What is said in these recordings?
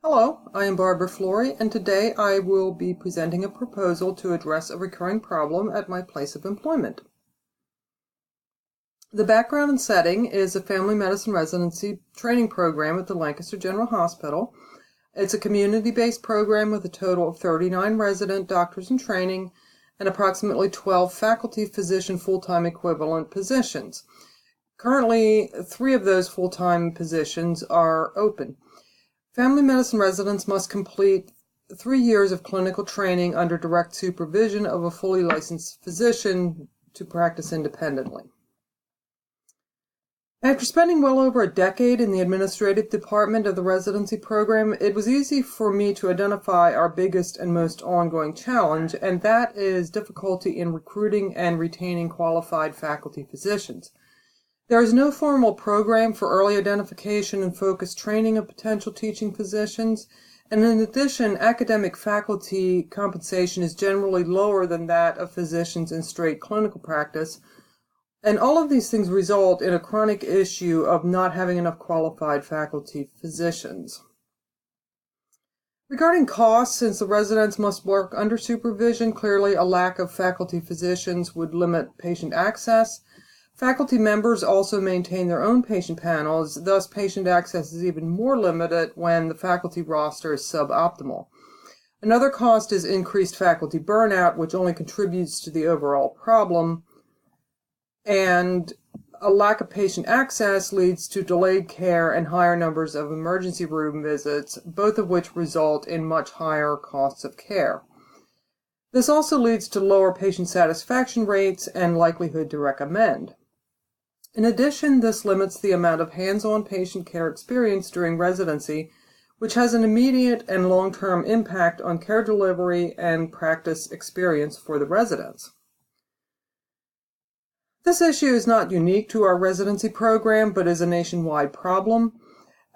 Hello, I am Barbara Flory, and today I will be presenting a proposal to address a recurring problem at my place of employment. The background and setting is a family medicine residency training program at the Lancaster General Hospital. It's a community-based program with a total of 39 resident doctors in training and approximately 12 faculty physician full-time equivalent positions. Currently, 3 of those full-time positions are open. Family medicine residents must complete 3 years of clinical training under direct supervision of a fully licensed physician to practice independently. After spending well over a decade in the administrative department of the residency program, it was easy for me to identify our biggest and most ongoing challenge, and that is difficulty in recruiting and retaining qualified faculty physicians. There is no formal program for early identification and focused training of potential teaching physicians, and in addition, academic faculty compensation is generally lower than that of physicians in straight clinical practice, and all of these things result in a chronic issue of not having enough qualified faculty physicians. Regarding costs, since the residents must work under supervision, clearly a lack of faculty physicians would limit patient access. Faculty members also maintain their own patient panels, thus patient access is even more limited when the faculty roster is suboptimal. Another cost is increased faculty burnout, which only contributes to the overall problem, and a lack of patient access leads to delayed care and higher numbers of emergency room visits, both of which result in much higher costs of care. This also leads to lower patient satisfaction rates and likelihood to recommend. In addition, this limits the amount of hands-on patient care experience during residency, which has an immediate and long-term impact on care delivery and practice experience for the residents. This issue is not unique to our residency program, but is a nationwide problem.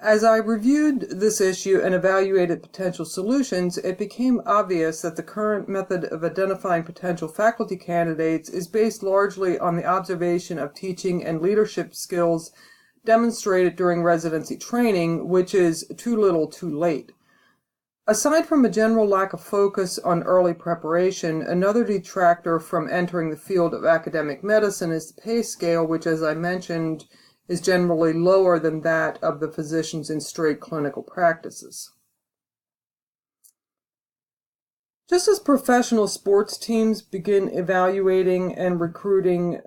As I reviewed this issue and evaluated potential solutions, it became obvious that the current method of identifying potential faculty candidates is based largely on the observation of teaching and leadership skills demonstrated during residency training, which is too little too late. Aside from a general lack of focus on early preparation, another detractor from entering the field of academic medicine is the pay scale, which, as I mentioned, is generally lower than that of the physicians in straight clinical practices. Just as professional sports teams begin evaluating and recruiting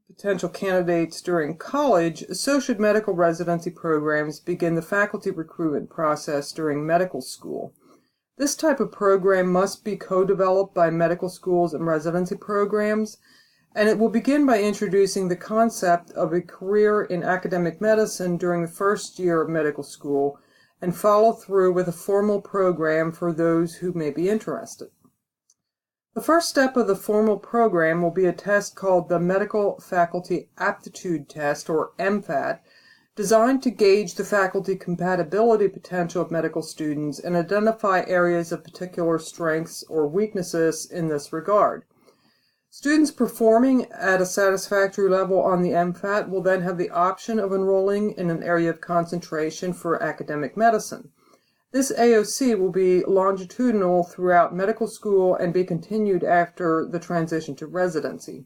potential candidates during college, so should medical residency programs begin the faculty recruitment process during medical school. This type of program must be co-developed by medical schools and residency programs, and it will begin by introducing the concept of a career in academic medicine during the first year of medical school and follow through with a formal program for those who may be interested. The first step of the formal program will be a test called the Medical Faculty Aptitude Test, or MFAT, designed to gauge the faculty compatibility potential of medical students and identify areas of particular strengths or weaknesses in this regard. Students performing at a satisfactory level on the MFAT will then have the option of enrolling in an area of concentration for academic medicine. This AOC will be longitudinal throughout medical school and be continued after the transition to residency.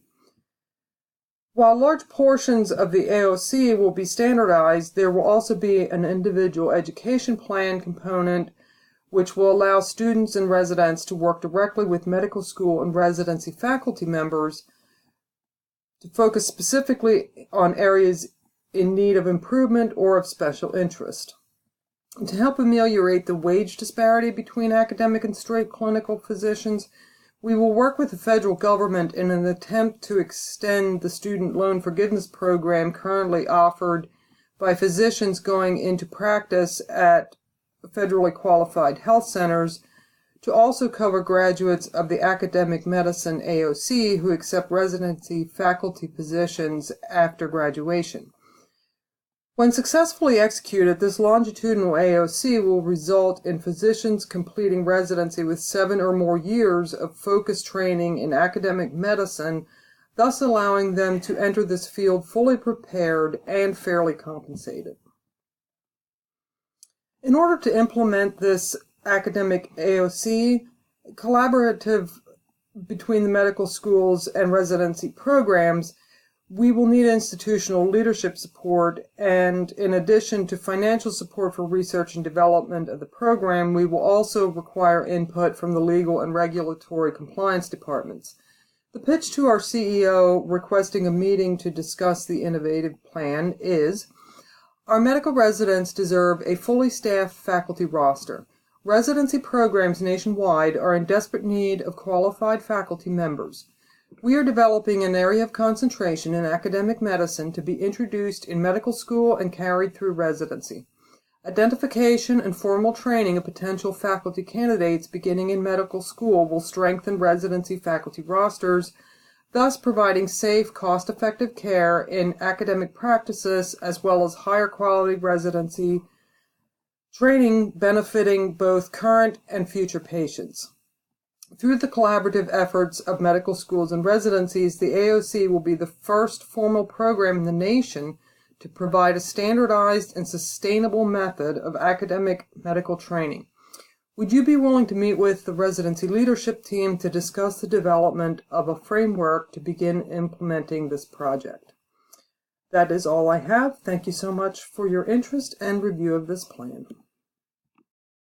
While large portions of the AOC will be standardized, there will also be an individual education plan component which will allow students and residents to work directly with medical school and residency faculty members to focus specifically on areas in need of improvement or of special interest. To help ameliorate the wage disparity between academic and straight clinical physicians, we will work with the federal government in an attempt to extend the student loan forgiveness program currently offered by physicians going into practice at federally qualified health centers to also cover graduates of the academic medicine AOC who accept residency faculty positions after graduation. When successfully executed, this longitudinal AOC will result in physicians completing residency with 7 or more years of focused training in academic medicine, thus allowing them to enter this field fully prepared and fairly compensated. In order to implement this academic AOC, collaborative between the medical schools and residency programs, we will need institutional leadership support, and in addition to financial support for research and development of the program, we will also require input from the legal and regulatory compliance departments. The pitch to our CEO requesting a meeting to discuss the innovative plan is: our medical residents deserve a fully staffed faculty roster. Residency programs nationwide are in desperate need of qualified faculty members. We are developing an area of concentration in academic medicine to be introduced in medical school and carried through residency. Identification and formal training of potential faculty candidates beginning in medical school will strengthen residency faculty rosters, thus providing safe, cost-effective care in academic practices as well as higher quality residency training benefiting both current and future patients. Through the collaborative efforts of medical schools and residencies, the AOC will be the first formal program in the nation to provide a standardized and sustainable method of academic medical training. Would you be willing to meet with the residency leadership team to discuss the development of a framework to begin implementing this project? That is all I have. Thank you so much for your interest and review of this plan.